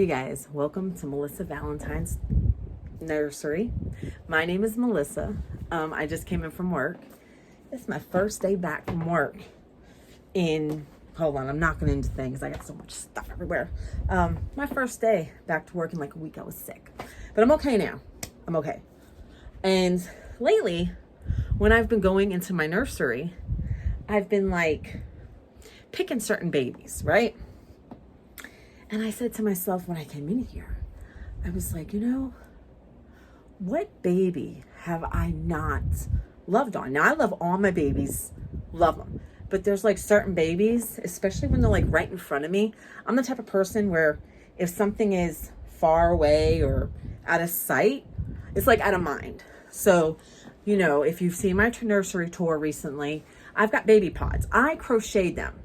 you guys, welcome to Melissa Valentine's Nursery. My name is Melissa. I just came in from work. It's my first day back from work hold on, I'm knocking into things. I got so much stuff everywhere. My first day back to work in like a week. I was sick, but I'm okay now. I'm okay. And lately, when I've been going into my nursery, I've been like picking certain babies, right? And I said to myself when I came in here, I was like, what baby have I not loved on? Now, I love all my babies, love them. But there's like certain babies, especially when they're like right in front of me. I'm the type of person where if something is far away or out of sight, it's like out of mind. So, if you've seen my nursery tour recently, I've got baby pods. I crocheted them.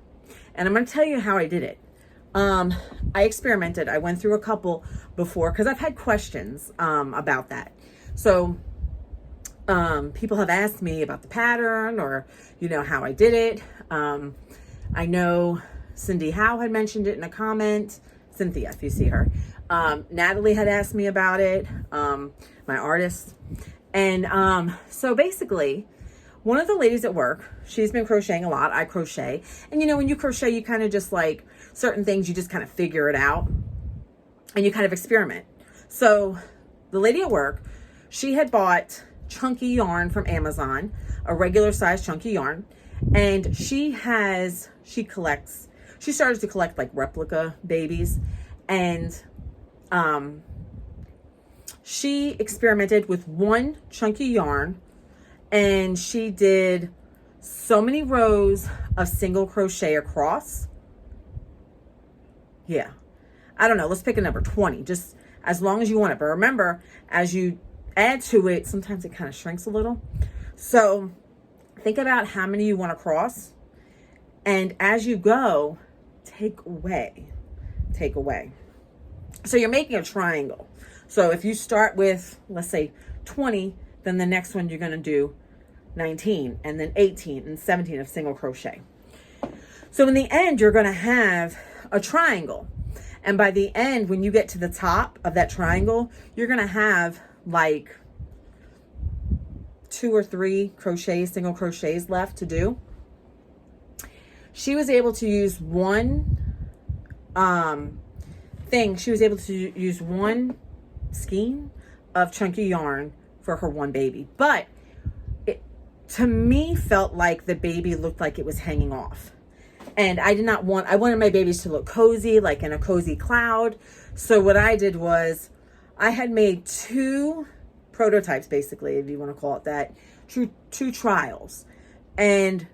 And I'm going to tell you how I did it. I experimented. I went through a couple before because I've had questions about that. So people have asked me about the pattern or, how I did it. I know Cindy Howe had mentioned it in a comment. Cynthia, if you see her. Natalie had asked me about it, my artist. And so basically, one of the ladies at work, she's been crocheting a lot. I crochet. And when you crochet, you kind of just like certain things, you just kind of figure it out and you kind of experiment. So the lady at work, she had bought chunky yarn from Amazon, a regular size chunky yarn. And she started to collect like replica babies. And she experimented with one chunky yarn. And she did so many rows of single crochet across. Yeah. I don't know. Let's pick a number, 20, just as long as you want it. But remember, as you add to it, sometimes it kind of shrinks a little. So think about how many you want to cross. And as you go, take away. So you're making a triangle. So if you start with, let's say 20, then the next one you're going to do 19 and then 18 and 17 of single crochet. So in the end, you're going to have a triangle. And by the end, when you get to the top of that triangle, you're going to have like 2 or 3 single crochets left to do. She was able to use one She was able to use one skein of chunky yarn for her one baby. But it, to me, felt like the baby looked like it was hanging off. And I wanted my babies to look cozy, like in a cozy cloud. So what I did was I had made 2 prototypes, basically, if you want to call it that, 2 trials. And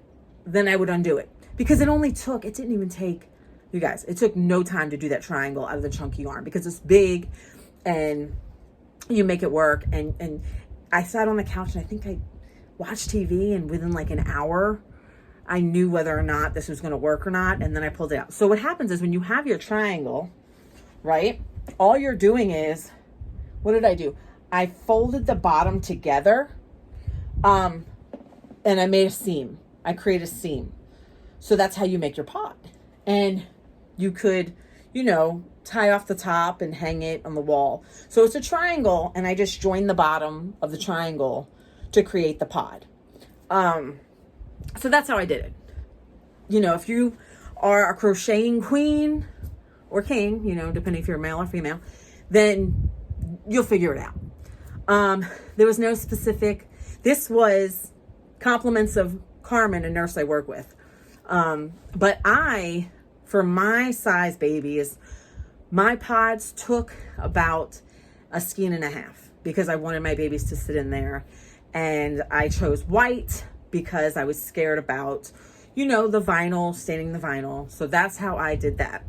then I would undo it because it didn't even take, you guys, it took no time to do that triangle out of the chunky yarn because it's big and you make it work. And I sat on the couch and I think I watched TV, and within like an hour, I knew whether or not this was going to work or not. And then I pulled it out. So what happens is when you have your triangle, right, all you're doing is, what did I do? I folded the bottom together, and I made a seam. I created a seam. So that's how you make your pot. And you could, tie off the top and hang it on the wall. So it's a triangle, and I just joined the bottom of the triangle to create the pod. So that's how I did it. If you are a crocheting queen or king, depending if you're male or female, then you'll figure it out. There was no specific, this was compliments of Carmen, a nurse I work with. But for my size babies, my pods took about a skein and a half because I wanted my babies to sit in there. And I chose white because I was scared about, the vinyl, staining the vinyl. So that's how I did that.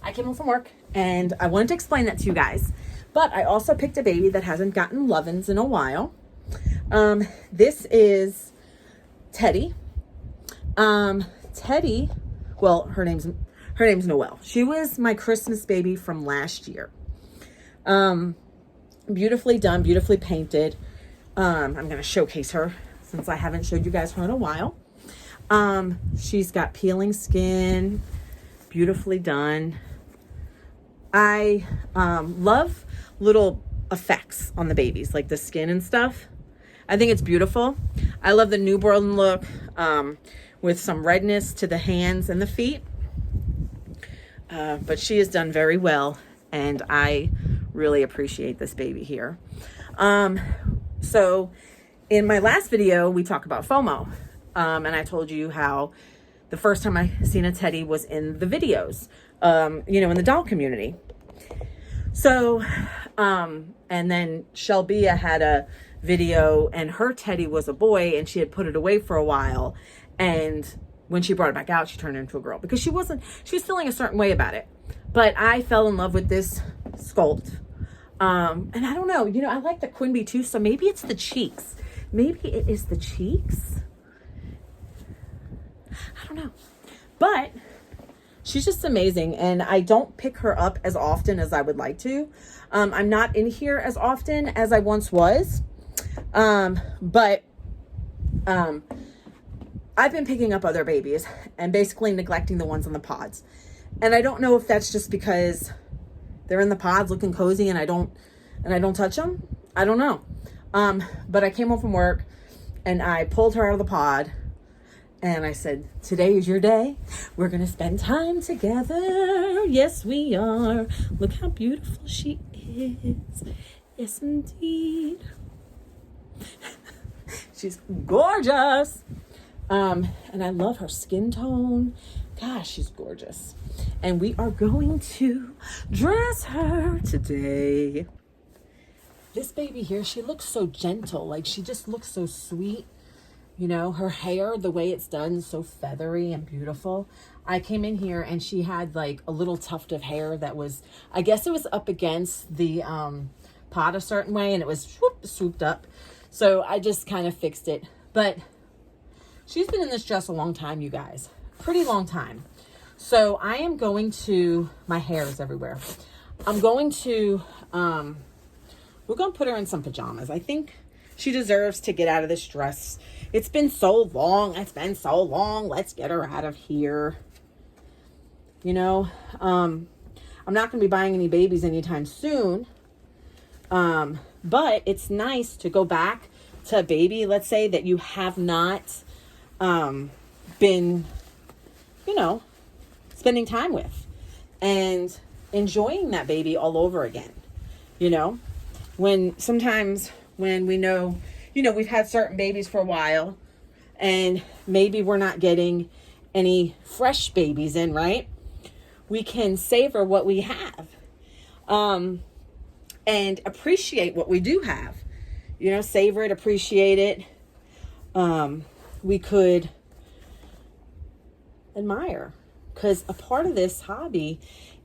I came home from work and I wanted to explain that to you guys. But I also picked a baby that hasn't gotten lovin's in a while. This is Teddy. Teddy, well, her name's Noel. She was my Christmas baby from last year. Beautifully done, beautifully painted. I'm going to showcase her since I haven't showed you guys her in a while. She's got peeling skin, beautifully done. I love little effects on the babies, like the skin and stuff. I think it's beautiful. I love the newborn look with some redness to the hands and the feet. But she has done very well, and I really appreciate this baby here. So in my last video, we talked about FOMO. And I told you how the first time I seen a teddy was in the videos, you know, in the doll community. So, and then Shelbia had a video and her teddy was a boy and she had put it away for a while. And when she brought it back out, she turned it into a girl because she was feeling a certain way about it. But I fell in love with this sculpt. And I don't know, you know, I like the Quimby too. So maybe it's the cheeks. Maybe it is the cheeks. I don't know, but she's just amazing. And I don't pick her up as often as I would like to. I'm not in here as often as I once was. But I've been picking up other babies and basically neglecting the ones on the pods. And I don't know if that's just because they're in the pods looking cozy and I don't touch them. I don't know. But I came home from work and I pulled her out of the pod and I said, today is your day. We're going to spend time together. Yes, we are. Look how beautiful she is. Yes, indeed. She's gorgeous. And I love her skin tone. Gosh, she's gorgeous. And we are going to dress her today. This baby here, she looks so gentle. Like, she just looks so sweet. You know, her hair, the way it's done, is so feathery and beautiful. I came in here and she had like a little tuft of hair that was, I guess it was up against the pot a certain way and it was swooped up. So I just kind of fixed it. But she's been in this dress a long time, you guys. Pretty long time. So I am going to, my hair is everywhere. I'm going to, we're going to put her in some pajamas. I think she deserves to get out of this dress. It's been so long. It's been so long. Let's get her out of here. You know, I'm not going to be buying any babies anytime soon. But it's nice to go back to a baby, let's say, that you have not been, you know, spending time with and enjoying that baby all over again. You know, sometimes when we know, you know, we've had certain babies for a while and maybe we're not getting any fresh babies in, right? We can savor what we have and appreciate what we do have. You know, savor it, appreciate it. We could admire, because a part of this hobby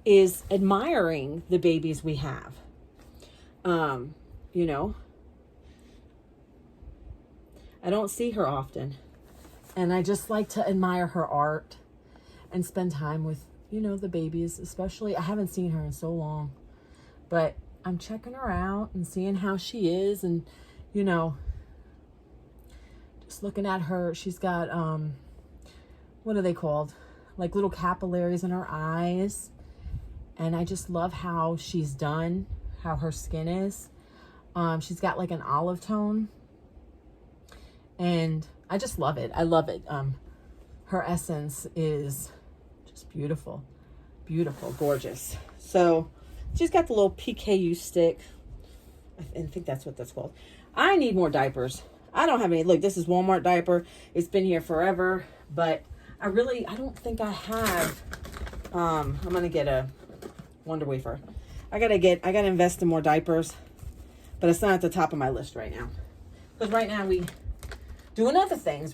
is admiring the babies we have. You know, I don't see her often, and I just like to admire her art and spend time with, you know, the babies. Especially, I haven't seen her in so long, but I'm checking her out and seeing how she is, and, you know, just looking at her. She's got, what are they called? Like little capillaries in her eyes. And I just love how she's done, how her skin is. She's got like an olive tone. And I just love it. I love it. Her essence is just beautiful. Beautiful, gorgeous. So she's got the little PKU stick. I think that's what that's called. I need more diapers. I don't have any. Look, this is Walmart diaper. It's been here forever, but I don't think I have. I'm going to get a Wonder Wafer. I got to invest in more diapers, but it's not at the top of my list right now. Because right now we doing other things.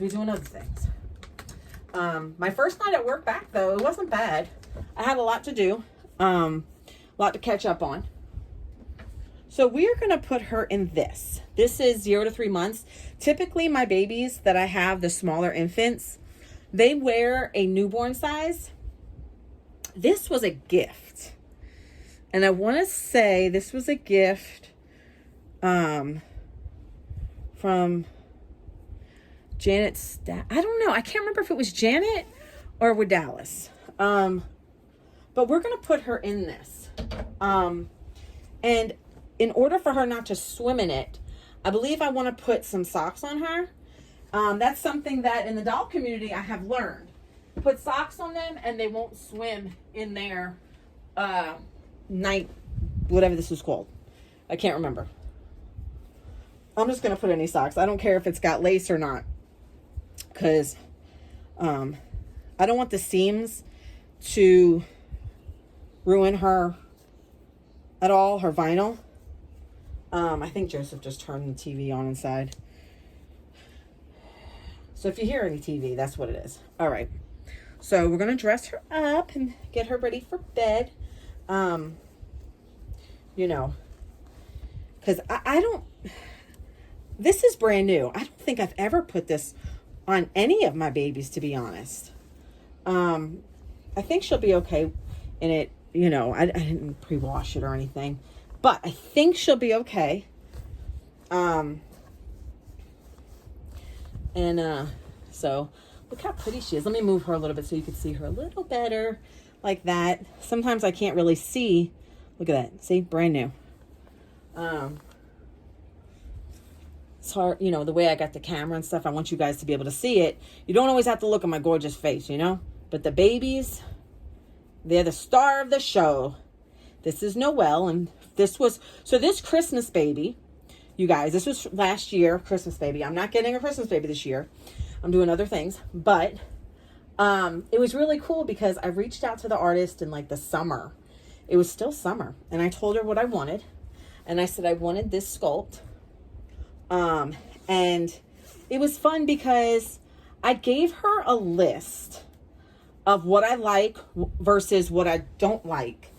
My first night at work back, though, it wasn't bad. I had a lot to do, a lot to catch up on. So we are going to put her in this. This is 0 to 3 months. Typically, my babies that I have, the smaller infants, they wear a newborn size. This was a gift. And I want to say this was a gift from Janet. I don't know. I can't remember if it was Janet or with Dallas. But but we're going to put her in this. And in order for her not to swim in it, I believe I want to put some socks on her. That's something that in the doll community I have learned. Put socks on them and they won't swim in their night, whatever this is called. I can't remember. I'm just going to put any socks. I don't care if it's got lace or not. Because I don't want the seams to ruin her at all, her vinyl. I think Joseph just turned the TV on inside. So if you hear any TV, that's what it is. All right. So we're going to dress her up and get her ready for bed. You know, because I don't, this is brand new. I don't think I've ever put this on any of my babies, to be honest. I think she'll be okay in it. You know, I didn't pre-wash it or anything, but I think she'll be okay. So look how pretty she is. Let me move her a little bit so you can see her a little better, like that. Sometimes I can't really see. Look at that. See, brand new. It's hard, you know, the way I got the camera and stuff. I want you guys to be able to see it. You don't always have to look at my gorgeous face, you know. But the babies, they're the star of the show. This is Noel, and this was, so this Christmas baby, you guys, this was last year, Christmas baby. I'm not getting a Christmas baby this year. I'm doing other things, but it was really cool because I reached out to the artist in like the summer. It was still summer, and I told her what I wanted, and I said I wanted this sculpt. And it was fun because I gave her a list of what I like versus what I don't like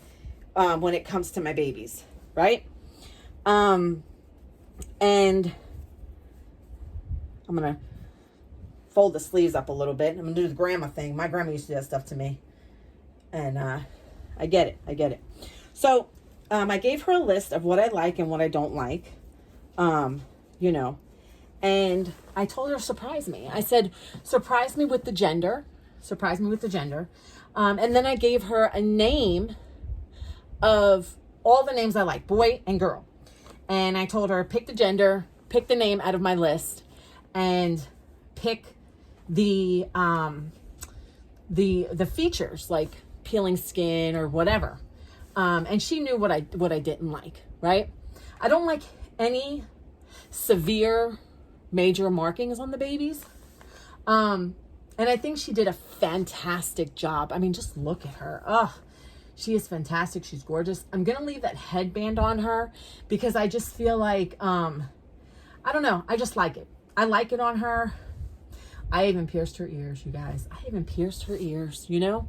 when it comes to my babies, right? And I'm going to fold the sleeves up a little bit. I'm going to do the grandma thing. My grandma used to do that stuff to me. And I get it. I get it. So I gave her a list of what I like and what I don't like, you know. And I told her, surprise me. I said, surprise me with the gender. Surprise me with the gender. And then I gave her a name of all the names I like, boy and girl. And I told her, pick the gender, pick the name out of my list, and pick the features, like peeling skin or whatever. And she knew what I didn't like, right? I don't like any severe major markings on the babies. And I think she did a fantastic job. I mean, just look at her. Oh, she is fantastic. She's gorgeous. I'm going to leave that headband on her because I just feel like, I don't know. I just like it. I like it on her. I even pierced her ears, you guys. I even pierced her ears, you know?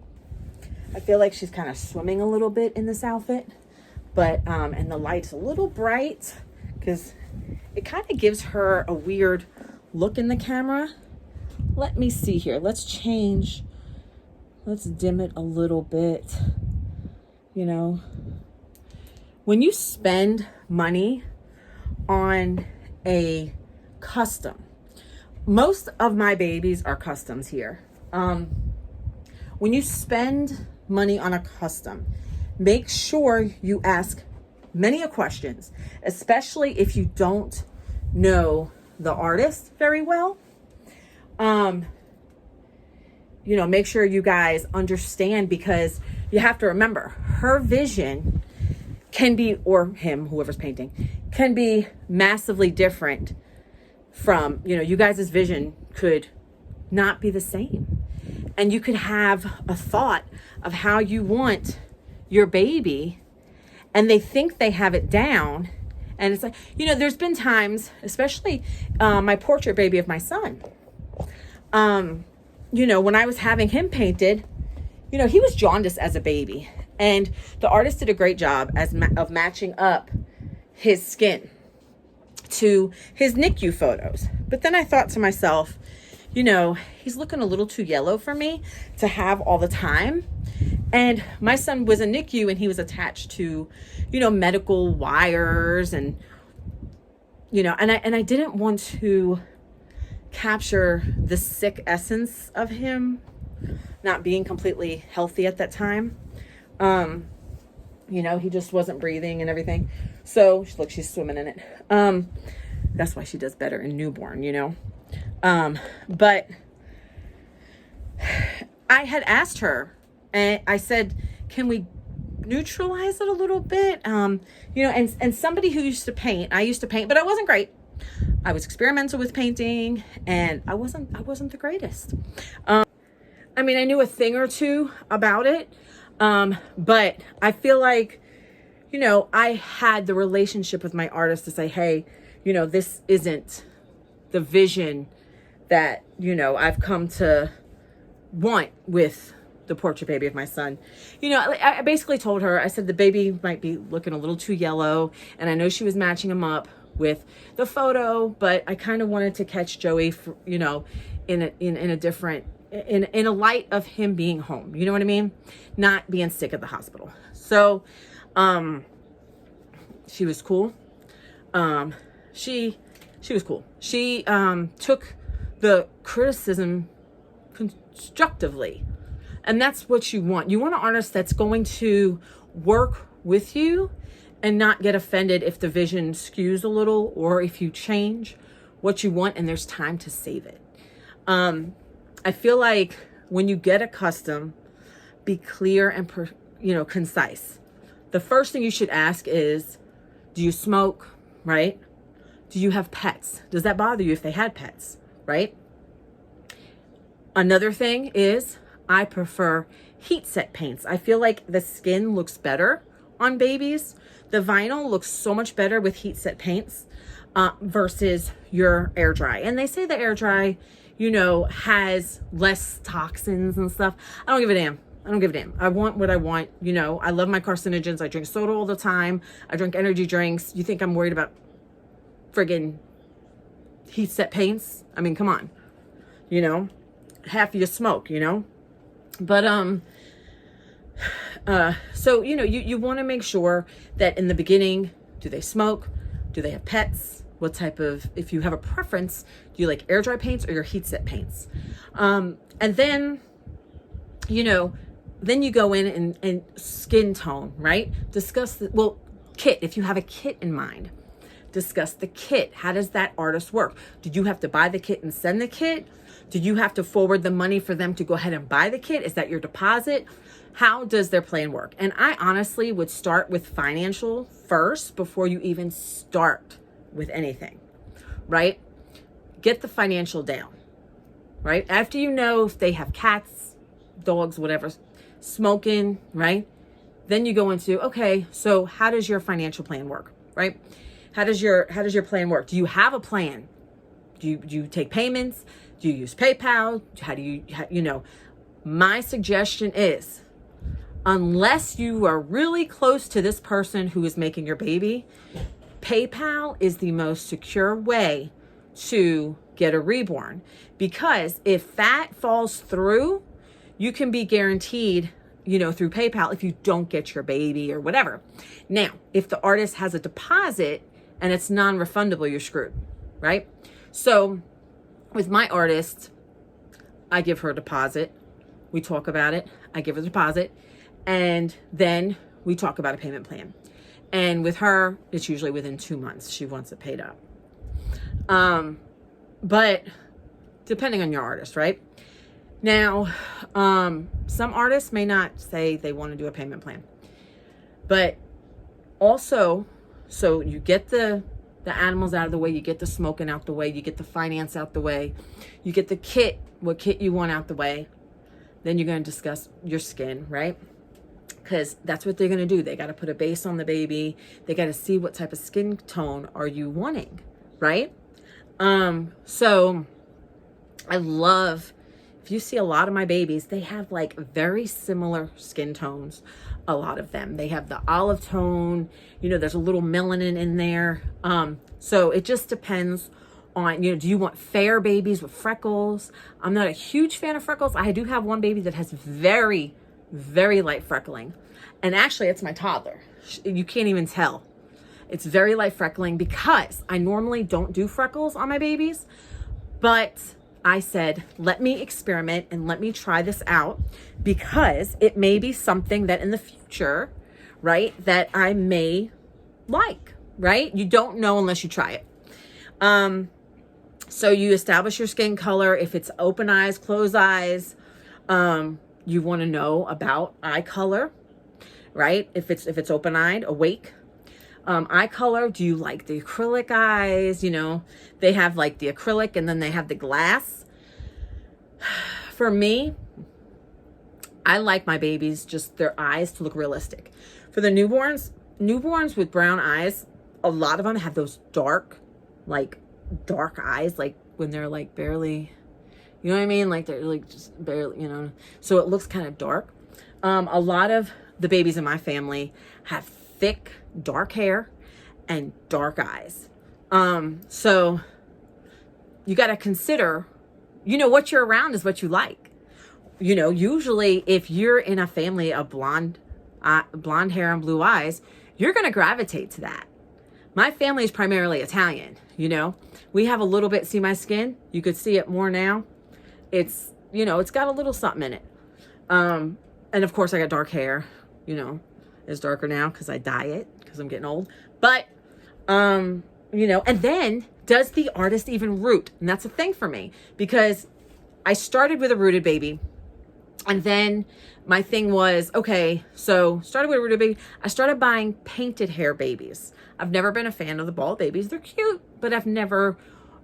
I feel like she's kind of swimming a little bit in this outfit, but, and the light's a little bright because it kind of gives her a weird look in the camera. Let me see here. Let's change. Let's dim it a little bit. You know, when you spend money on a custom, most of my babies are customs here. When you spend money on a custom, make sure you ask many questions, especially if you don't know the artist very well. You know, make sure you guys understand, because you have to remember her vision can be, or him, whoever's painting, can be massively different from, you know, you guys' vision could not be the same. And you could have a thought of how you want your baby, and they think they have it down. And it's like, you know, there's been times, especially my portrait baby of my son, you know, when I was having him painted, you know, he was jaundiced as a baby, and the artist did a great job of matching up his skin to his NICU photos. But then I thought to myself, you know, he's looking a little too yellow for me to have all the time. And my son was a NICU, and he was attached to, you know, medical wires, and, you know, and I didn't want to capture the sick essence of him not being completely healthy at that time. You know, he just wasn't breathing and everything. So look, she's swimming in it. That's why she does better in newborn, you know. But I had asked her, and I said, can we neutralize it a little bit? You know, and somebody who used to paint, I used to paint, but I wasn't great. I was experimental with painting, and I wasn't the greatest. I mean, I knew a thing or two about it, but I feel like, you know, I had the relationship with my artist to say, hey, you know, this isn't the vision that, you know, I've come to want with the portrait baby of my son. You know, I basically told her, I said the baby might be looking a little too yellow, and I know she was matching him up with the photo, but I kind of wanted to catch Joey, for, you know, in a different, in a light of him being home. You know what I mean? Not being sick at the hospital. So, she was cool. She was cool. She took the criticism constructively. And that's what you want. You want an artist that's going to work with you and not get offended if the vision skews a little, or if you change what you want and there's time to save it. I feel like when you get a custom, be clear and concise. The first thing you should ask is, do you smoke, right? Do you have pets? Does that bother you if they had pets, right? Another thing is, I prefer heat set paints. I feel like the skin looks better on babies. The vinyl looks so much better with heat set paints versus your air dry. And they say the air dry, you know, has less toxins and stuff. I don't give a damn. I don't give a damn. I want what I want. You know, I love my carcinogens. I drink soda all the time. I drink energy drinks. You think I'm worried about friggin' heat set paints? I mean, come on. You know, half of you smoke, you know? But, so, you know, you want to make sure that in the beginning, do they smoke? Do they have pets? What type of, if you have a preference, do you like air dry paints or your heat set paints? And then, you know, then you go in and skin tone, right? Discuss the, kit. If you have a kit in mind, discuss the kit. How does that artist work? Did you have to buy the kit and send the kit? Did you have to forward the money for them to go ahead and buy the kit? Is that your deposit? How does their plan work? And I honestly would start with financial first before you even start with anything, right? Get the financial down, right? After you know if they have cats, dogs, whatever, smoking, right? Then you go into, okay, so how does your financial plan work, right? How does your plan work? Do you have a plan? Do you take payments? Do you use PayPal? How do you know? My suggestion is, unless you are really close to this person who is making your baby, PayPal is the most secure way to get a reborn. Because if that falls through, you can be guaranteed, you know, through PayPal if you don't get your baby or whatever. Now, if the artist has a deposit and it's non-refundable, you're screwed, right? So with my artist, I give her a deposit. We talk about it. I give her the deposit. And then we talk about a payment plan. And with her, it's usually within 2 months. She wants it paid up. But depending on your artist, right? Now, some artists may not say they want to do a payment plan. But also, so you get the animals out of the way, you get the smoking out the way, you get the finance out the way, you get the kit, what kit you want out the way. Then you're going to discuss your skin, right? Because that's what they're going to do. They got to put a base on the baby. They got to see what type of skin tone are you wanting, right? So I love, if you see a lot of my babies, they have like very similar skin tones. A lot of them, they have the olive tone, you know, there's a little melanin in there. So it just depends on, you know, do you want fair babies with freckles? I'm not a huge fan of freckles. I do have one baby that has very, very light freckling. And actually it's my toddler. You can't even tell. It's very light freckling because I normally don't do freckles on my babies, but I said, let me experiment and let me try this out, because it may be something that in the future, right, that I may like, right? You don't know unless you try it. So you establish your skin color. If it's open eyes, closed eyes, you want to know about eye color, right? If it's open-eyed, awake. Eye color, do you like the acrylic eyes? You know, they have like the acrylic and then they have the glass. For me, I like my babies, just their eyes to look realistic. For the newborns with brown eyes, a lot of them have those dark eyes, like when they're like barely, you know what I mean? Like they're like just barely, you know, so it looks kind of dark. A lot of the babies in my family have thick, dark hair and dark eyes. So you got to consider, you know, what you're around is what you like. You know, usually if you're in a family of blonde hair and blue eyes, you're going to gravitate to that. My family is primarily Italian, you know. We have a little bit, see my skin? You could see it more now. It's, you know, it's got a little something in it. And of course I got dark hair, you know, it's darker now because I dye it because I'm getting old. But, you know, and then does the artist even root? And that's a thing for me, because I started with a rooted baby. And then my thing was, okay, so started with a rooted baby. I started buying painted hair babies. I've never been a fan of the bald babies. They're cute, but I've never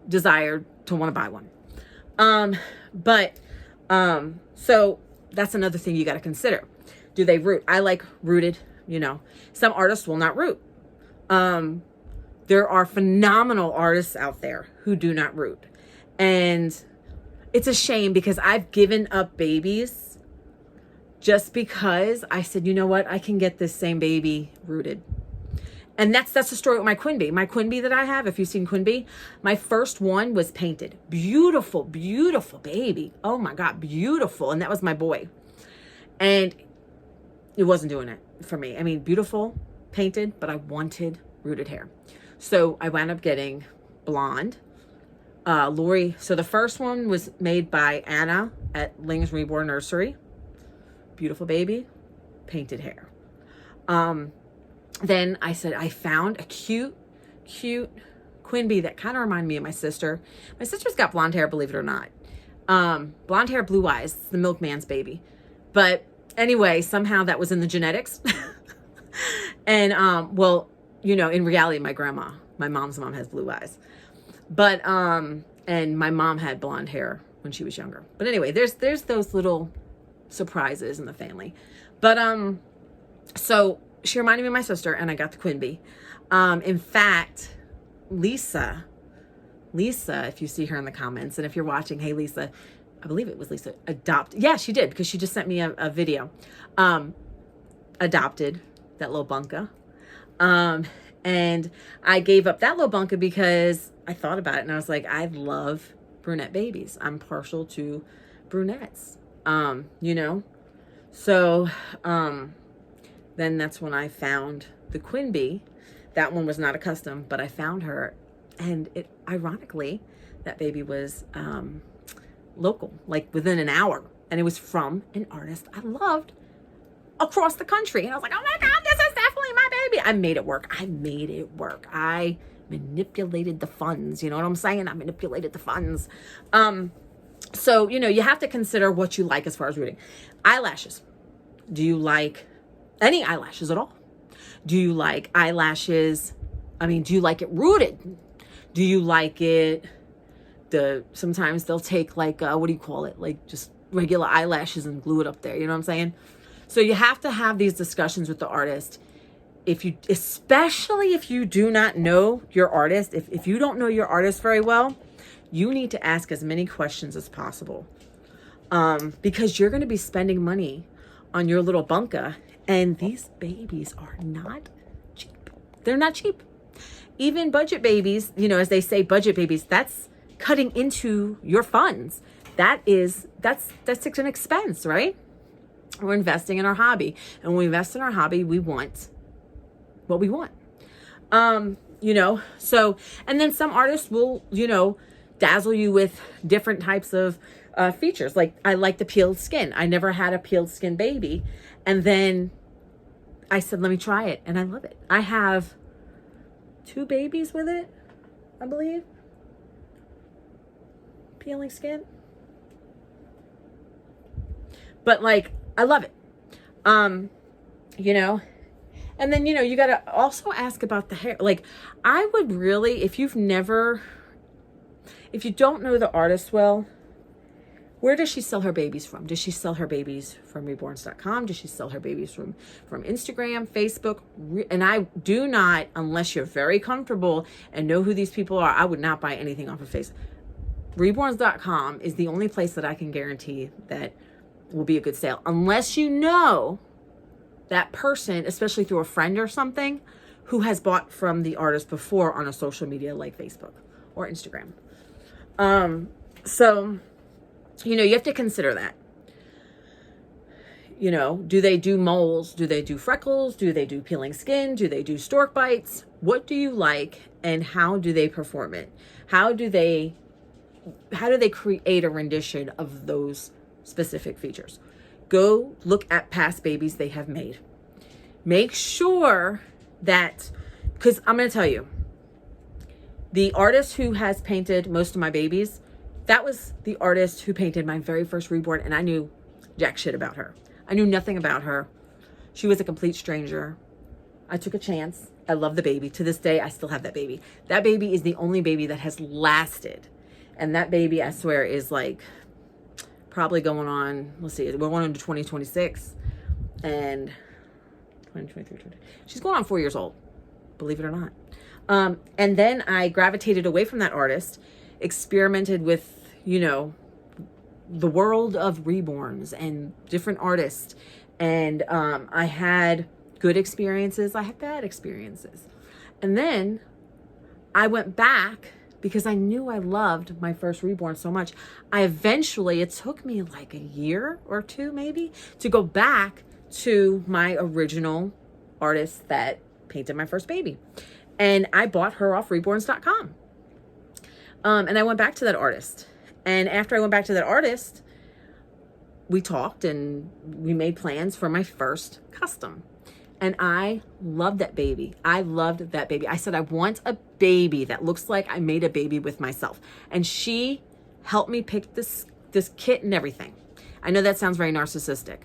desired to want to buy one. So that's another thing you got to consider. Do they root? I like rooted, you know. Some artists will not root. There are phenomenal artists out there who do not root. And it's a shame, because I've given up babies just because I said, you know what? I can get this same baby rooted. And that's the story with my Quinby. My Quinby that I have, if you've seen Quinby, my first one was painted. Beautiful, beautiful baby. Oh my God, beautiful. And that was my boy. And it wasn't doing it for me. I mean, beautiful, painted, but I wanted rooted hair. So I wound up getting blonde. Lori, so the first one was made by Anna at Ling's Reborn Nursery. Beautiful baby, painted hair. Then I said, I found a cute Quinby that kind of reminded me of my sister. My sister's got blonde hair, believe it or not. Blonde hair, blue eyes. It's the milkman's baby. But anyway, somehow that was in the genetics. And, well, you know, in reality, my mom's mom has blue eyes. But, and my mom had blonde hair when she was younger. But anyway, there's those little surprises in the family. But, so she reminded me of my sister, and I got the Quinby. In fact, Lisa, if you see her in the comments, and if you're watching, hey, Lisa, I believe it was Lisa, yeah, she did, because she just sent me a video. Adopted that little bunka. And I gave up that little bunka because I thought about it, and I was like, I love brunette babies. I'm partial to brunettes, you know? So, then that's when I found the Quinby. That one was not a custom, but I found her, and it, ironically, that baby was local, like within an hour, and it was from an artist I loved across the country. And I was like, oh my God, this is definitely my baby. I made it work. I manipulated the funds. You know what I'm saying? I manipulated the funds. So, you know, you have to consider what you like as far as rooting. Eyelashes. Do you like any eyelashes at all? Do you like eyelashes? I mean, do you like it rooted? Do you like it, sometimes they'll take like, what do you call it? Like just regular eyelashes and glue it up there. You know what I'm saying? So you have to have these discussions with the artist. Especially if you do not know your artist, if you don't know your artist very well, you need to ask as many questions as possible. Because you're going to be spending money on your little bunka, and these babies are not cheap. They're not cheap. Even budget babies, you know, as they say, budget babies, that's cutting into your funds. That's an expense, right? We're investing in our hobby. And when we invest in our hobby, we want what we want. You know, so, and then some artists will, you know, dazzle you with different types of features. Like I like the peeled skin. I never had a peeled skin baby. And then I said, let me try it. And I love it. I have 2 babies with it, I believe. Peeling skin. But like, I love it. You know, and then, you know, you got to also ask about the hair. Like I would really, if you don't know the artist well, where does she sell her babies from? Does she sell her babies from reborns.com? Does she sell her babies from Instagram, Facebook? And I do not, unless you're very comfortable and know who these people are, I would not buy anything off of Facebook. Reborns.com is the only place that I can guarantee that will be a good sale. Unless you know that person, especially through a friend or something, who has bought from the artist before on a social media like Facebook or Instagram. So, you know, you have to consider that. You know, do they do moles? Do they do freckles? Do they do peeling skin? Do they do stork bites? What do you like and how do they perform it? How do they create a rendition of those specific features? Go look at past babies they have made. Make sure that, because I'm going to tell you, the artist who has painted most of my babies, that was the artist who painted my very first Reborn, and I knew jack shit about her. I knew nothing about her. She was a complete stranger. I took a chance. I love the baby. To this day, I still have that baby. That baby is the only baby that has lasted. And that baby, I swear, is like probably going on, let's see, we're going into 2026 and 2023, she's going on 4 years old, believe it or not. And then I gravitated away from that artist, experimented with, you know, the world of reborns and different artists. And I had good experiences. I had bad experiences. And then I went back because I knew I loved my first Reborn so much. It took me like a year or 2 maybe to go back to my original artist that painted my first baby. And I bought her off reborns.com. And I went back to that artist. And after I went back to that artist, we talked and we made plans for my first custom. And I loved that baby. I loved that baby. I said, I want a baby that looks like I made a baby with myself. And she helped me pick this kit and everything. I know that sounds very narcissistic,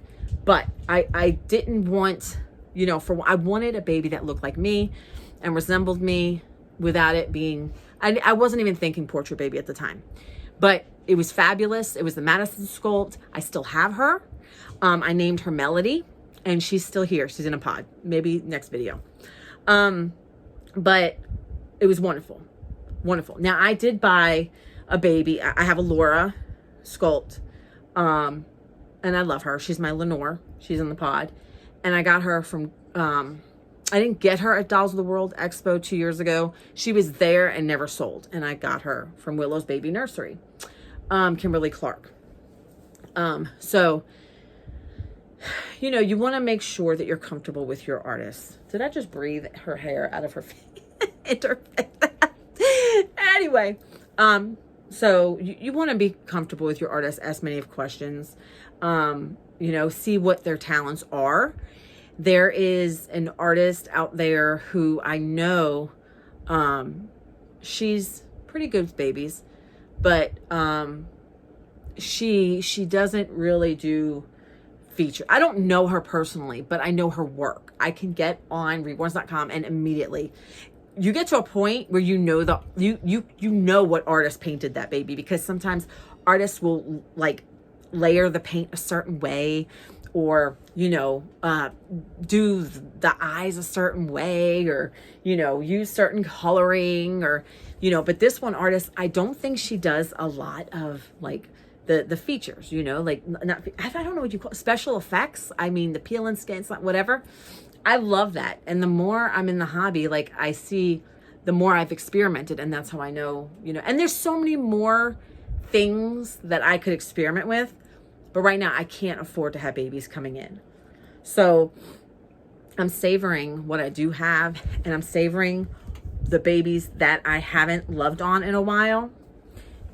but I didn't want, you know, I wanted a baby that looked like me and resembled me without it being, I wasn't even thinking portrait baby at the time, but it was fabulous. It was the Madison sculpt. I still have her. I named her Melody. And she's still here. She's in a pod. Maybe next video. But it was wonderful. Wonderful. Now, I did buy a baby. I have a Laura sculpt. And I love her. She's my Lenore. She's in the pod. And I got her from... I didn't get her at Dolls of the World Expo 2 years ago. She was there and never sold. And I got her from Willow's Baby Nursery. Kimberly Clark. So... you know, you want to make sure that you're comfortable with your artist. Did I just breathe her hair out of her face? Anyway, so you want to be comfortable with your artist, ask many of questions, you know, see what their talents are. There is an artist out there who I know, she's pretty good with babies, but she doesn't really do feature. I don't know her personally, but I know her work. I can get on reborns.com and immediately you get to a point where you know you know what artist painted that baby, because sometimes artists will like layer the paint a certain way, or you know, do the eyes a certain way, or you know, use certain coloring, or you know, but this one artist, I don't think she does a lot of like the features, you know, like not, I don't know what you call special effects. I mean, the peel and skin, whatever. I love that. And the more I'm in the hobby, like I see, the more I've experimented, and that's how I know, you know, and there's so many more things that I could experiment with, but right now I can't afford to have babies coming in. So I'm savoring what I do have, and I'm savoring the babies that I haven't loved on in a while.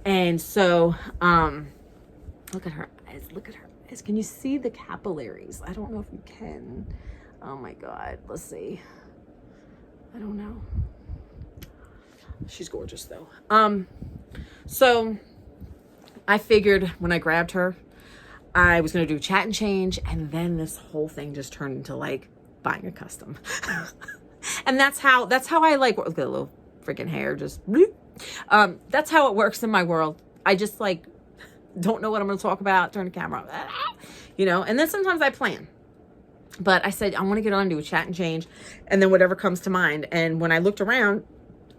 And so, look at her eyes. Look at her eyes. Can you see the capillaries? I don't know if you can. Oh my God. Let's see. I don't know. She's gorgeous though. So I figured when I grabbed her, I was going to do chat and change. And then this whole thing just turned into like buying a custom. And that's how I like, look at the little freaking hair. Just, that's how it works in my world. I just like, don't know what I'm going to talk about. Turn the camera on, you know, and then sometimes I plan. But I said, I want to get on, do a chat and change, and then whatever comes to mind. And when I looked around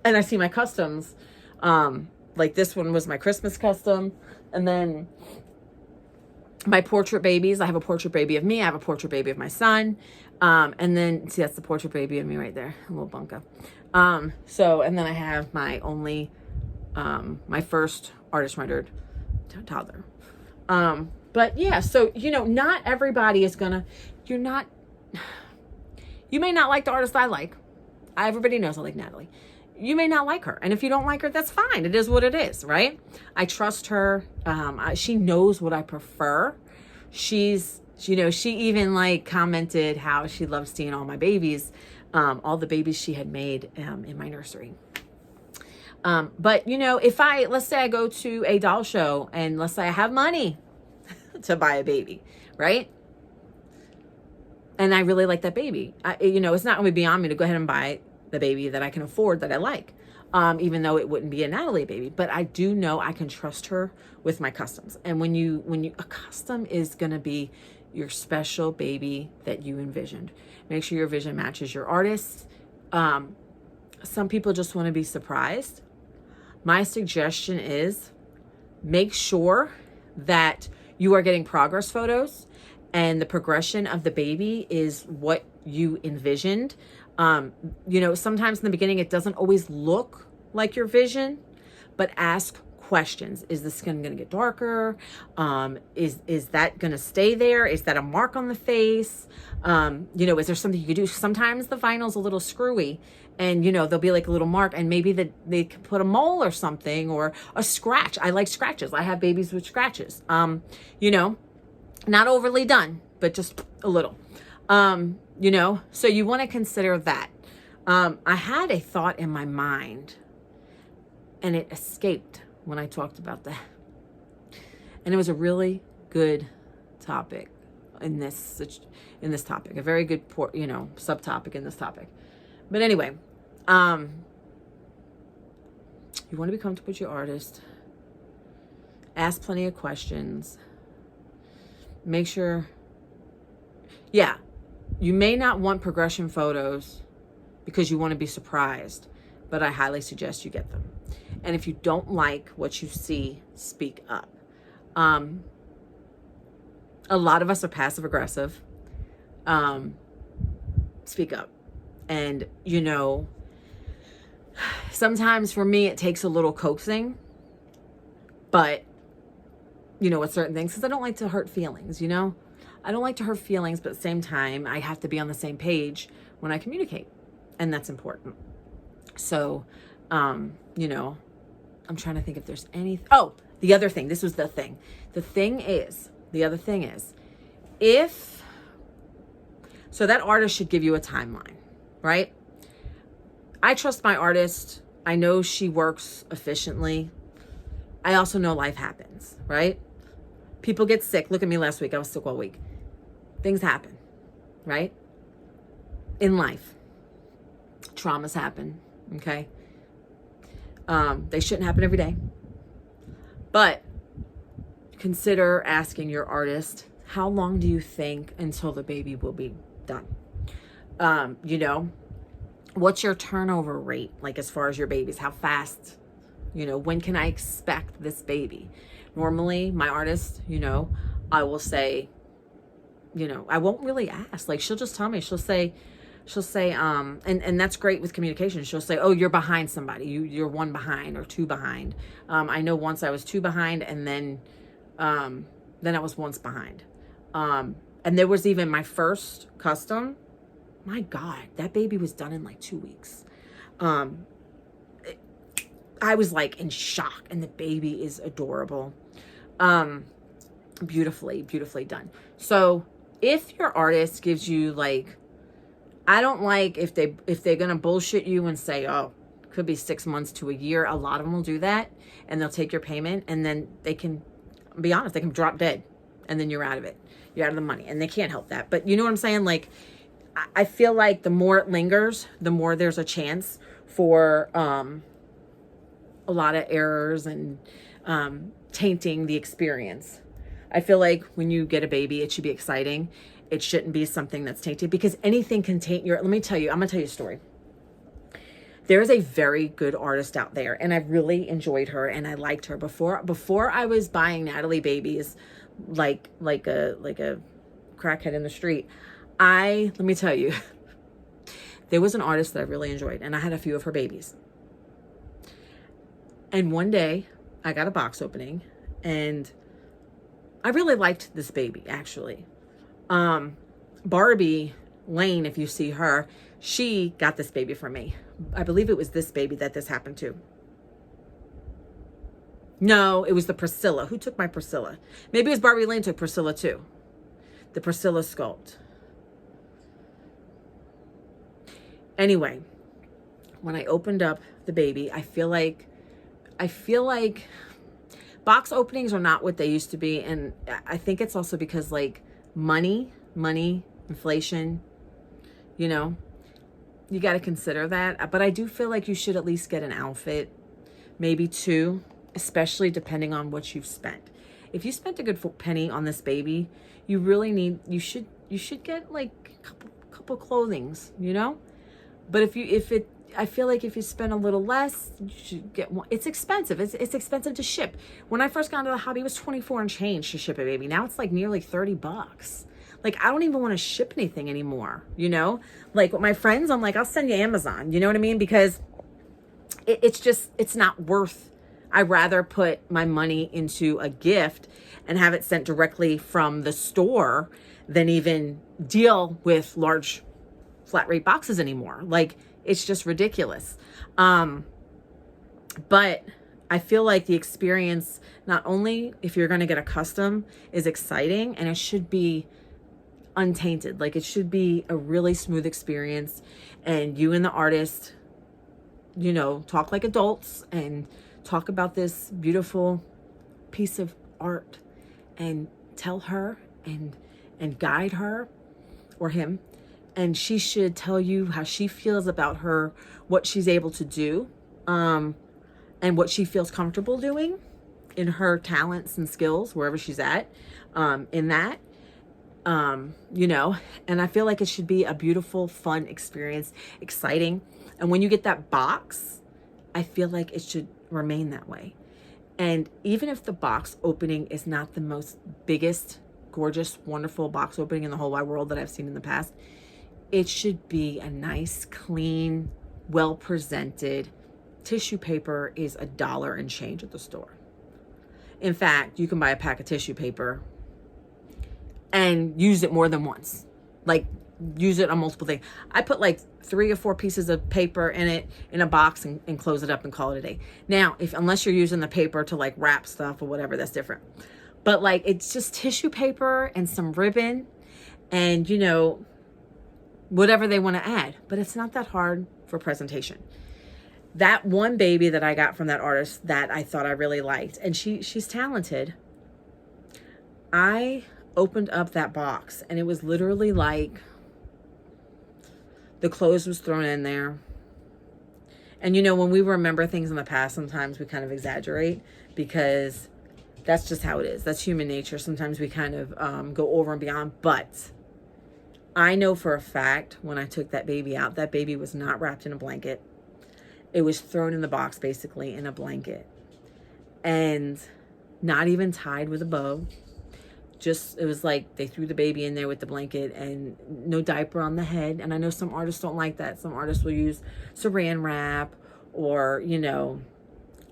and I see my customs, like this one was my Christmas custom. And then my portrait babies, I have a portrait baby of me. I have a portrait baby of my son. And then, see, that's the portrait baby of me right there, a little bunka. So, and then I have my only, my first artist rendered toddler. But yeah, so, you know, not everybody is gonna, you may not like the artist I like. Everybody knows I like Natalie. You may not like her. And if you don't like her, that's fine. It is what it is, right? I trust her. She knows what I prefer. She's, you know, she even like commented how she loves seeing all my babies, all the babies she had made in my nursery. But, you know, if let's say I go to a doll show and let's say I have money to buy a baby, right? And I really like that baby. You know, it's not going to be beyond me to go ahead and buy the baby that I can afford that I like, even though it wouldn't be a Natalie baby. But I do know I can trust her with my customs. And when you a custom is going to be your special baby that you envisioned. Make sure your vision matches your artist. Some people just want to be surprised. My suggestion is make sure that you are getting progress photos and the progression of the baby is what you envisioned. You know, sometimes in the beginning, it doesn't always look like your vision, but ask questions. Is the skin going to get darker? Is that going to stay there? Is that a mark on the face? You know, is there something you could do? Sometimes the vinyl's a little screwy and, you know, there'll be like a little mark and maybe they could put a mole or something or a scratch. I like scratches. I have babies with scratches. You know, not overly done, but just a little. You know, so you want to consider that. I had a thought in my mind and it escaped when I talked about that. And it was a really good topic in this topic, a very good, you know, subtopic in this topic. But anyway, you want to be comfortable with your artist. Ask plenty of questions. Make sure, yeah, you may not want progression photos because you want to be surprised, but I highly suggest you get them. And if you don't like what you see, speak up. A lot of us are passive aggressive. Speak up. And, you know, sometimes for me, it takes a little coaxing, but, you know, with certain things, because I don't like to hurt feelings, you know? I don't like to hurt feelings, but at the same time, I have to be on the same page when I communicate. And that's important. So, you know, I'm trying to think if there's any. Oh, the other thing. This was the thing. The other thing is, so that artist should give you a timeline, right? I trust my artist. I know she works efficiently. I also know life happens, right? People get sick. Look at me last week. I was sick all week. Things happen, right? In life. Traumas happen, okay? They shouldn't happen every day. But consider asking your artist, how long do you think until the baby will be done? You know, what's your turnover rate? Like as far as your babies, how fast, you know, when can I expect this baby? Normally my artist, you know, I will say, you know, I won't really ask. Like she'll just tell me, she'll say, and that's great with communication. She'll say, oh, you're behind somebody. You're one behind or two behind. I know once I was two behind and then I was once behind. And there was even my first custom. My God, that baby was done in like 2 weeks. I was like in shock, and the baby is adorable. Beautifully, beautifully done. So if your artist gives you like, I don't like if they're gonna bullshit you and say, oh, could be 6 months to a year. A lot of them will do that, and they'll take your payment, and then they can be honest, they can drop dead, and then you're out of it. You're out of the money, and they can't help that. But you know what I'm saying? Like, I feel like the more it lingers, the more there's a chance for a lot of errors and tainting the experience. I feel like when you get a baby, it should be exciting. It shouldn't be something that's tainted, because anything can taint your, let me tell you, I'm gonna tell you a story. There is a very good artist out there, and I really enjoyed her, and I liked her before I was buying Natalie babies like a crackhead in the street. Let me tell you, there was an artist that I really enjoyed, and I had a few of her babies. And one day I got a box opening, and I really liked this baby, actually. Barbie Lane, if you see her, she got this baby for me. I believe it was this baby that this happened to. No, it was the Priscilla. Who took my Priscilla? Maybe it was Barbie Lane took Priscilla too. The Priscilla sculpt. Anyway, when I opened up the baby, I feel like box openings are not what they used to be. And I think it's also because like money, inflation, you know, you got to consider that. But I do feel like you should at least get an outfit, maybe two, especially depending on what you've spent. If you spent a good penny on this baby, you really need, you should get like a couple clothings, you know? But I feel like if you spend a little less, you should get one. It's expensive. It's expensive to ship. When I first got into the hobby, it was 24 and change to ship a baby. Now it's like nearly $30. Like, I don't even want to ship anything anymore, you know? Like, with my friends, I'm like, I'll send you Amazon, you know what I mean? Because it's not worth, I'd rather put my money into a gift and have it sent directly from the store than even deal with large flat rate boxes anymore. Like, it's just ridiculous. But I feel like the experience, not only if you're going to get a custom, is exciting, and it should be untainted. Like, it should be a really smooth experience, and you and the artist, you know, talk like adults and talk about this beautiful piece of art, and tell her and guide her or him. And she should tell you how she feels about her, what she's able to do, and what she feels comfortable doing in her talents and skills, wherever she's at, in that, you know. And I feel like it should be a beautiful, fun experience, exciting. And when you get that box, I feel like it should remain that way. And even if the box opening is not the most biggest, gorgeous, wonderful box opening in the whole wide world that I've seen in the past, it should be a nice, clean, well-presented. Tissue paper is $1 and change at the store. In fact, you can buy a pack of tissue paper and use it more than once. Like, use it on multiple things. I put like 3 or 4 pieces of paper in it in a box and close it up and call it a day. Now, unless you're using the paper to like wrap stuff or whatever, that's different. But like, it's just tissue paper and some ribbon and, you know, whatever they want to add. But it's not that hard for presentation. That one baby that I got from that artist that I thought I really liked, and she's talented, I opened up that box and it was literally like the clothes was thrown in there. And you know, when we remember things in the past, sometimes we kind of exaggerate, because that's just how it is. That's human nature. Sometimes we kind of go over and beyond. But I know for a fact when I took that baby out, that baby was not wrapped in a blanket. It was thrown in the box, basically, in a blanket. And not even tied with a bow. Just, it was like they threw the baby in there with the blanket and no diaper on the head. And I know some artists don't like that. Some artists will use saran wrap or, you know,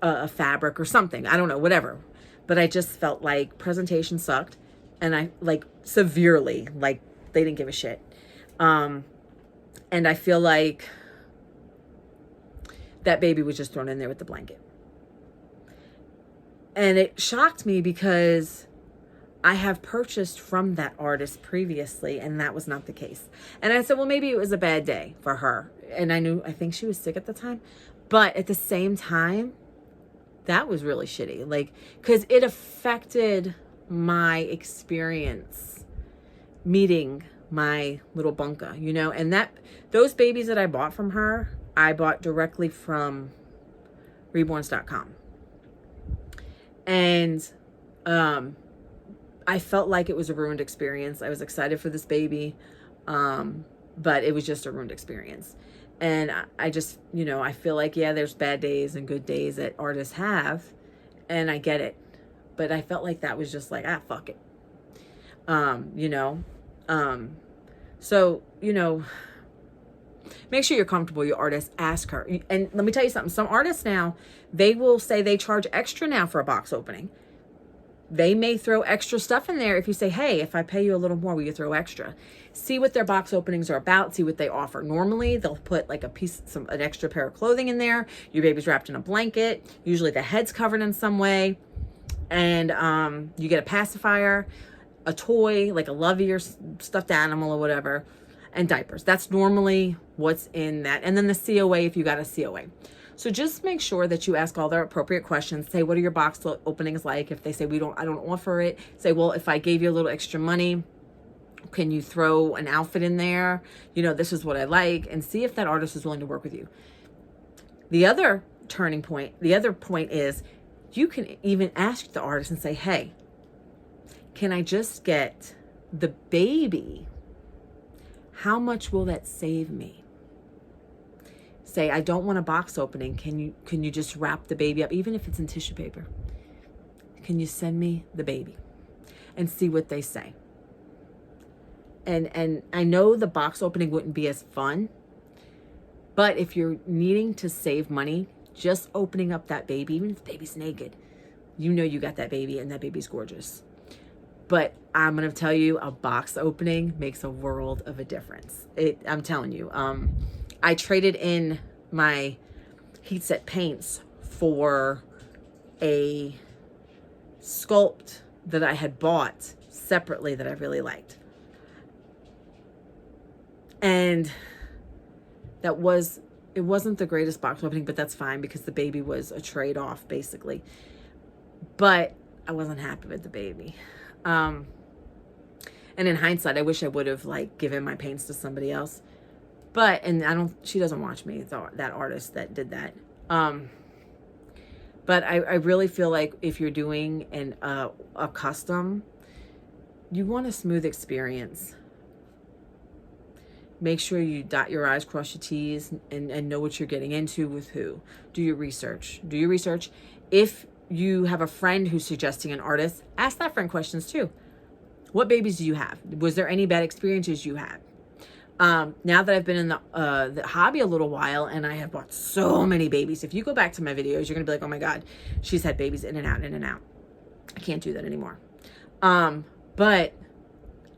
a fabric or something. I don't know, whatever. But I just felt like presentation sucked. And I, like, severely, like, they didn't give a shit. And I feel like that baby was just thrown in there with the blanket. And it shocked me because I have purchased from that artist previously, and that was not the case. And I said, well, maybe it was a bad day for her. And I think she was sick at the time. But at the same time, that was really shitty. Like, because it affected my experience meeting my little bunka, you know? And those babies that I bought from her, I bought directly from reborns.com. And I felt like it was a ruined experience. I was excited for this baby, but it was just a ruined experience. And I just, you know, I feel like, yeah, there's bad days and good days that artists have, and I get it. But I felt like that was just like, fuck it. You know? So, you know, make sure you're comfortable with your artist. Ask her. And let me tell you something. Some artists now, they will say they charge extra now for a box opening. They may throw extra stuff in there if you say, hey, if I pay you a little more, will you throw extra? See what their box openings are about. See what they offer. Normally, they'll put like an extra pair of clothing in there. Your baby's wrapped in a blanket. Usually the head's covered in some way. And you get a pacifier, a toy, like a lovey or stuffed animal or whatever, and diapers. That's normally what's in that. And then the COA if you got a COA. So just make sure that you ask all the appropriate questions. Say, what are your box openings like? If they say, I don't offer it, say, well, if I gave you a little extra money, can you throw an outfit in there? You know, this is what I like, and see if that artist is willing to work with you. The other point is you can even ask the artist and say, hey, can I just get the baby? How much will that save me? Say, I don't want a box opening. Can you just wrap the baby up, even if it's in tissue paper? Can you send me the baby? And see what they say. And I know the box opening wouldn't be as fun, but if you're needing to save money, just opening up that baby, even if the baby's naked, you know you got that baby and that baby's gorgeous. But I'm going to tell you, a box opening makes a world of a difference. I'm telling you. I traded in my heat set paints for a sculpt that I had bought separately that I really liked. And it wasn't the greatest box opening, but that's fine because the baby was a trade-off basically. But I wasn't happy with the baby. And in hindsight, I wish I would have like given my paints to somebody else. But, and she doesn't watch me, that artist that did that. But I really feel like if you're doing a custom, you want a smooth experience. Make sure you dot your I's, cross your T's, and know what you're getting into with who. Do your research. If you have a friend who's suggesting an artist, ask that friend questions too. What babies do you have? Was there any bad experiences you had? Now that I've been in the hobby a little while and I have bought so many babies, if you go back to my videos, you're going to be like, oh my God, she's had babies in and out, in and out. I can't do that anymore. But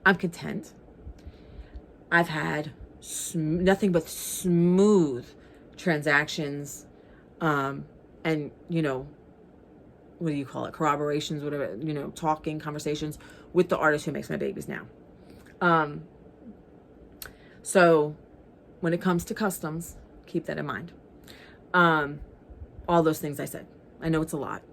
I'm content. I've had nothing but smooth transactions, and, you know, what do you call it? Corroborations, whatever, you know, talking, conversations with the artist who makes my babies now. So when it comes to customs, keep that in mind. All those things I said. I know it's a lot,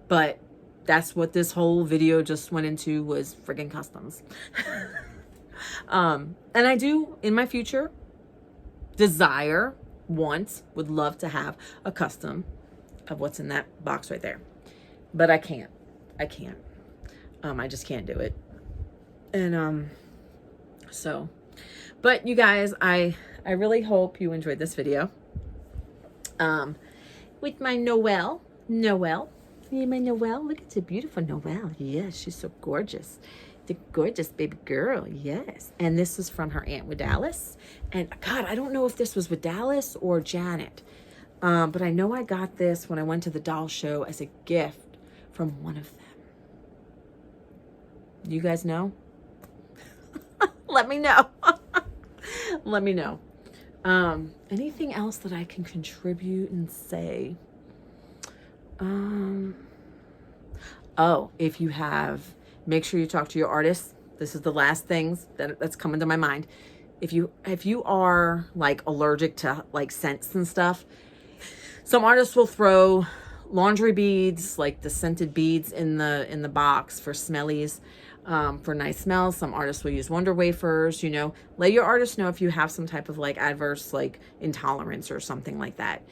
but that's what this whole video just went into, was friggin' customs. And I do, in my future, would love to have a custom of what's in that box right there. But I can't. I just can't do it. And, so, but you guys, I really hope you enjoyed this video. With my Noel. See my Noel? Look at the beautiful Noel. Yes, she's so gorgeous. The gorgeous baby girl, yes. And this is from her Aunt Dallas. And God, I don't know if this was with Dallas or Janet. But I know I got this when I went to the doll show as a gift from one of them. You guys know? Let me know. Let me know. Anything else that I can contribute and say? Oh, if you have, make sure you talk to your artist. This is the last things that's coming to my mind. If you are like allergic to like scents and stuff, some artists will throw laundry beads, like the scented beads in the box for smellies, for nice smells. Some artists will use Wonder Wafers, let your artist know if you have some type of like adverse like intolerance or something like that.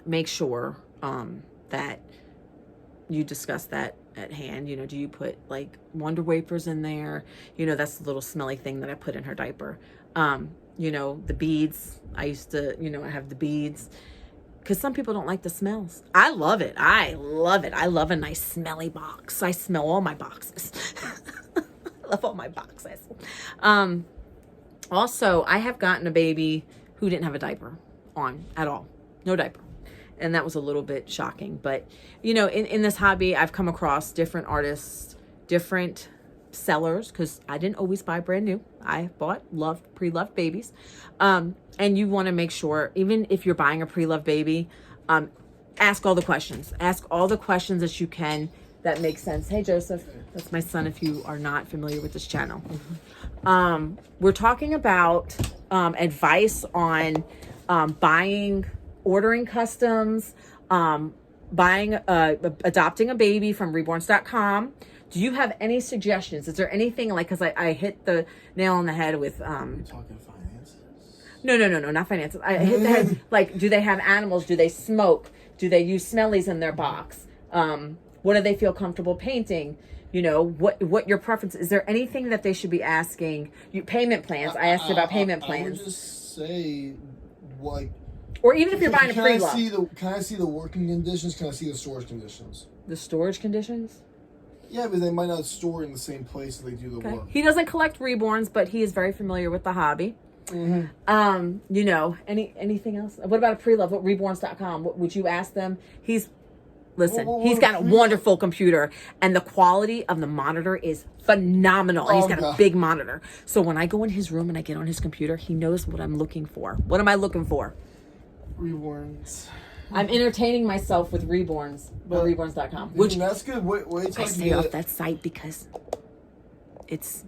Make sure that you discuss that at hand. Do you put like Wonder Wafers in there? That's the little smelly thing that I put in her diaper. The beads, I used to, I have the beads because some people don't like the smells. I love it. I love a nice smelly box. I smell all my boxes. I love all my boxes. Also, I have gotten a baby who didn't have a diaper on at all. No diaper. And that was a little bit shocking. But, in this hobby, I've come across different artists, different sellers, because I didn't always buy brand new. I bought pre-loved babies. And you want to make sure, even if you're buying a pre-loved baby, ask all the questions. Ask all the questions that you can that make sense. Hey, Joseph. That's my son if you are not familiar with this channel. We're talking about advice on ordering customs, adopting a baby from reborns.com. Do you have any suggestions? Is there anything like, because I hit the nail on the head with... Are you talking finances? No, not finances. I hit the head, like, do they have animals? Do they smoke? Do they use smellies in their box? What do they feel comfortable painting? What your preference is. There anything that they should be asking? Payment plans. I asked about payment plans. I would just say, like... Or even if you're buying a pre-love. Can I see the working conditions? Can I see the storage conditions? The storage conditions? Yeah, but they might not store in the same place that they do the work. He doesn't collect reborns, but he is very familiar with the hobby. Mm-hmm. Anything else? What about a pre-love? What reborns.com? What would you ask them? He's got a wonderful computer, and the quality of the monitor is phenomenal. And he's got a big monitor. So when I go in his room and I get on his computer, he knows what I'm looking for. What am I looking for? Reborns. I'm entertaining myself with Reborns, reborns.com. Which that's good. Wait I stay off that site because it's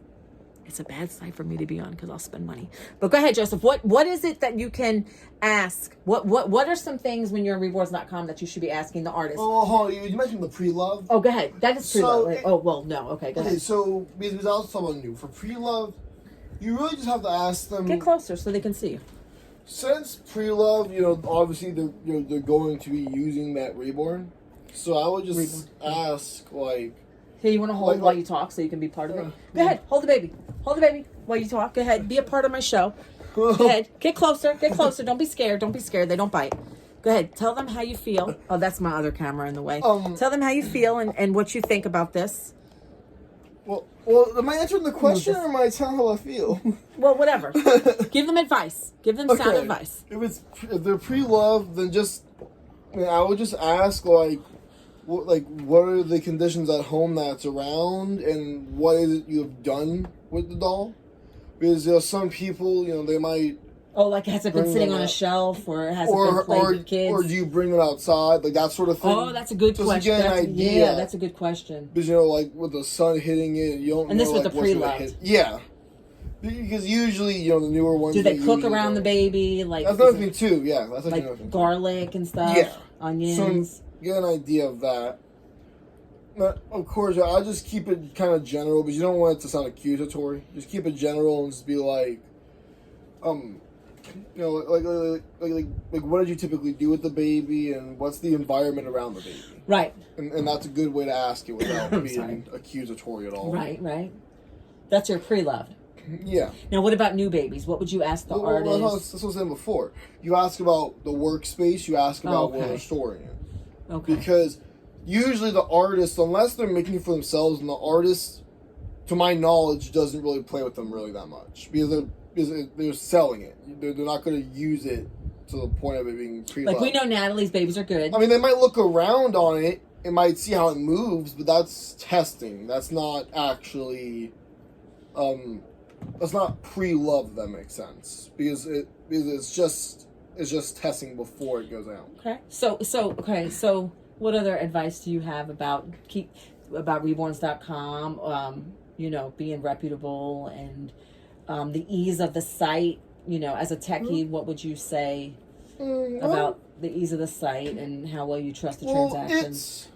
a bad site for me to be on because I'll spend money. But go ahead, Joseph. What is it that you can ask? What are some things when you're on reborns.com that you should be asking the artist? Oh, hold on. You mentioned the pre-love. Oh, go ahead. That is pre-love. No. Okay, go ahead. So because I was talking about new for pre-love, you really just have to ask them. Get closer so they can see you. Since pre-love, obviously they're going to be using that Reborn, so I would just ask, like... Hey, you want to hold while you talk so you can be part of it? Go ahead, hold the baby. Hold the baby while you talk. Go ahead, be a part of my show. Go ahead, get closer. Don't be scared. They don't bite. Go ahead, tell them how you feel. Oh, that's my other camera in the way. Tell them how you feel and what you think about this. Well, am I answering the question or am I telling how I feel? Well, whatever. Give them advice. Give them sound advice. If they're pre-loved, then I would just ask what are the conditions at home that's around, and what is it you have done with the doll? Because some people, they might. Oh, like has it been sitting on a shelf, or has it been played with kids? Or do you bring it outside, like that sort of thing? Oh, that's a good question. That's a good question. Because like with the sun hitting it, you don't. And know, this was the pre-loved. Yeah, because usually the newer ones. Do they cook around the baby? Like that's another thing too. Yeah, that's like another thing garlic and stuff. Yeah, onions. So get an idea of that. But of course, I'll just keep it kind of general because you don't want it to sound accusatory. Just keep it general and just be like, like what did you typically do with the baby, and what's the environment around the baby? Right. And that's a good way to ask it without being accusatory at all. Right. That's your pre-loved. Yeah. Now, what about new babies? What would you ask the artist? That's what I was saying before. You ask about the workspace. You ask about where they're storing it. Okay. Because usually the artist, unless they're making it for themselves, and the artist, to my knowledge, doesn't really play with them really that much because they're selling it. They're not going to use it to the point of it being pre-loved. Like we know Natalie's babies are good. I mean, they might look around on it and might see how it moves, but that's testing. That's not actually, that's not pre-love. If that makes sense because it's just It's just testing before it goes out. Okay. So what other advice do you have about reborns.com? Being reputable and the ease of the site. As a techie, what would you say about the ease of the site and how well you trust the transactions?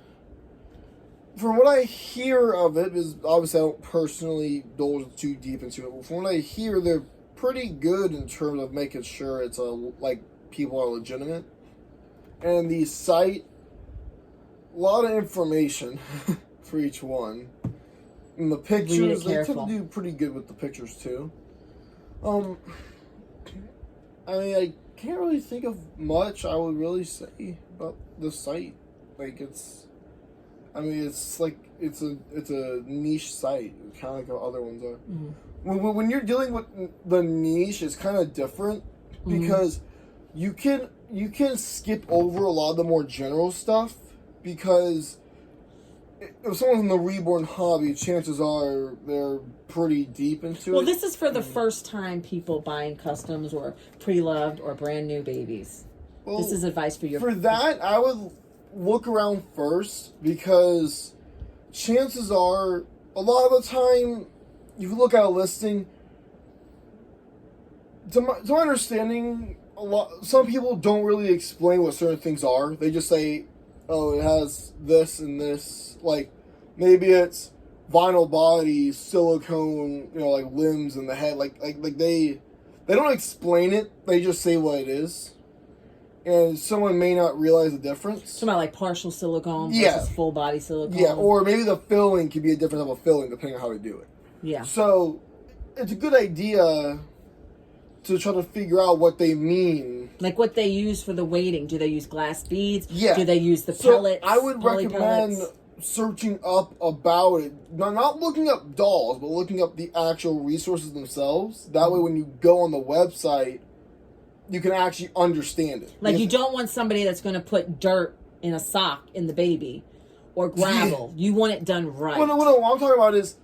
From what I hear of it, because obviously I don't personally delve too deep into it, but from what I hear, they're pretty good in terms of making sure it's people are legitimate. And the site, a lot of information for each one. And the pictures, they tend to do pretty good with the pictures too. I can't really think of much I would really say about the site. It's a niche site, kind of like how other ones are. Mm-hmm. When you're dealing with the niche, it's kind of different because you can skip over a lot of the more general stuff because if someone's in the Reborn hobby, chances are they're pretty deep into it. Well, this is for the first time people buying customs or pre-loved or brand new babies. Well, this is advice for you. For that, I would look around first because chances are a lot of the time you look at a listing. To my understanding, some people don't really explain what certain things are. They just say, "Oh, it has this and this." Like maybe it's vinyl body, silicone, limbs in the head. Like they don't explain it. They just say what it is, and someone may not realize the difference. So about partial silicone versus full body silicone. Yeah, or maybe the filling could be a different type of filling depending on how they do it. Yeah. So it's a good idea to try to figure out what they mean. Like what they use for the weighting. Do they use glass beads? Yeah. Do they use the pellets? I would recommend searching up about it. Not looking up dolls, but looking up the actual resources themselves. That way when you go on the website, you can actually understand it. Like you don't want somebody that's going to put dirt in a sock in the baby or gravel. You want it done right. Well, what I'm talking about is,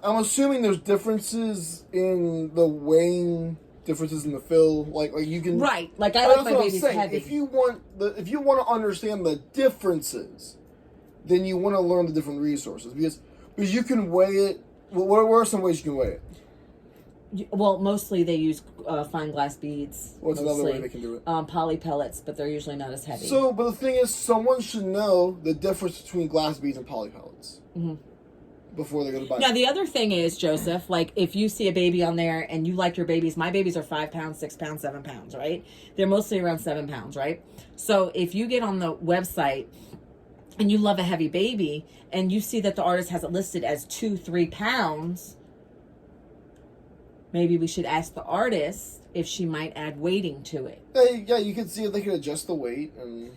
I'm assuming there's differences in the weighing, differences in the fill. Like you can right. Like I like my baby's saying. heavy. If you want to understand the differences, then you want to learn the different resources because you can weigh it. What are some ways you can weigh it? Well, mostly they use fine glass beads. What's another way they can do it? Poly pellets, but they're usually not as heavy. So, but the thing is, someone should know the difference between glass beads and poly pellets before they go to buy. Now, the other thing is, Joseph, like if you see a baby on there and you like your babies, my babies are 5 pounds, 6 pounds, 7 pounds, right? They're mostly around 7 pounds, right? So if you get on the website and you love a heavy baby and you see that the artist has it listed as 2-3 pounds, maybe we should ask the artist if she might add weighting to it. Yeah, you can see if they can adjust the weight and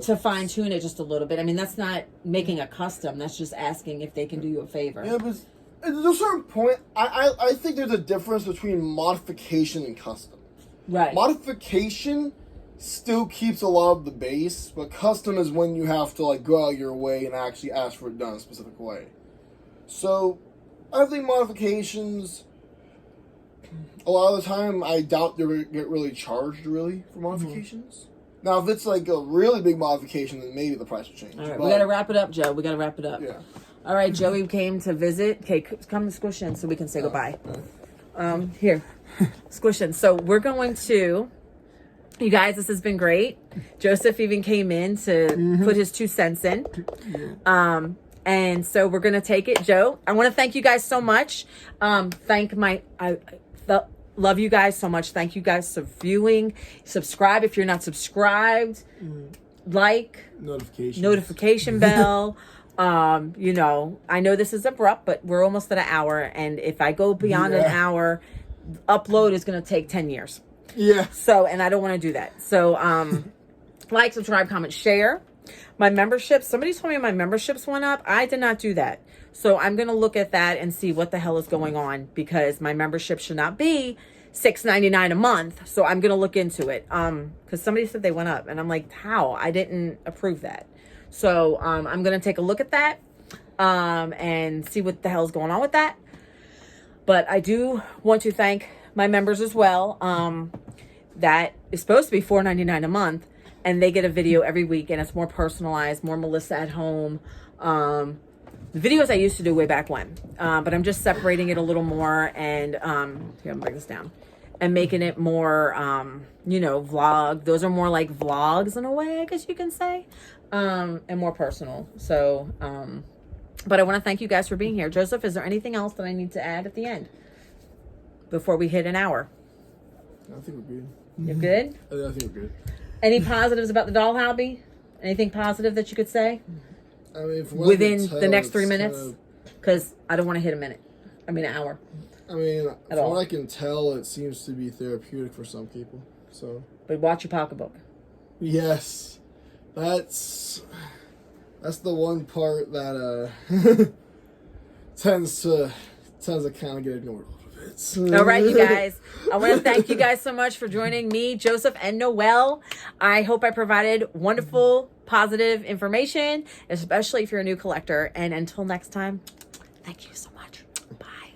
to fine tune it just a little bit. I mean, that's not making a custom. That's just asking if they can do you a favor. Yeah, but at a certain point, I think there's a difference between modification and custom. Right. Modification still keeps a lot of the base, but custom is when you have to go out of your way and actually ask for it done a specific way. So, I think modifications, a lot of the time, I doubt they get really charged for modifications. Now, if it's a really big modification, then maybe the price will change. All right, we got to wrap it up, Joe. We got to wrap it up. Yeah. All right, Joey came to visit. Okay, come and squish in so we can say goodbye. Here, squish in. So we're going to, you guys, this has been great. Joseph even came in to put his 2 cents in. And so we're going to take it. Joe, I want to thank you guys so much. Love you guys so much. Thank you guys for viewing. Subscribe if you're not subscribed. Like. Notification bell. I know this is abrupt, but we're almost at an hour. And if I go beyond an hour, upload is going to take 10 years. Yeah. So, and I don't want to do that. So, like, subscribe, comment, share. My membership, somebody told me my memberships went up. I did not do that. So I'm going to look at that and see what the hell is going on because my membership should not be $6.99 a month. So I'm going to look into it. Because somebody said they went up and I'm like, how? I didn't approve that. So I'm going to take a look at that and see what the hell is going on with that. But I do want to thank my members as well. that is supposed to be $4.99 a month, and they get a video every week, and it's more personalized, more Melissa at home. The videos I used to do way back when, but I'm just separating it a little more, and here, I'm gonna break this down, and making it more, vlog. Those are more like vlogs in a way, I guess you can say, and more personal. So, but I want to thank you guys for being here. Joseph, is there anything else that I need to add at the end before we hit an hour? I think we're good. You're good? I think we're good. Any positives about the doll hobby? Anything positive that you could say? I mean, from within the next 3 minutes? Because I don't want to hit an hour. I mean, At from all. what I can tell, it seems to be therapeutic for some people. So, But watch your pocketbook. yes, that's the one part that tends to kind of get ignored a little bit. All right, you guys. I want to thank you guys so much for joining me, Joseph, and Noel. I hope I provided wonderful, positive information, especially if you're a new collector. And until next time, thank you so much. Bye.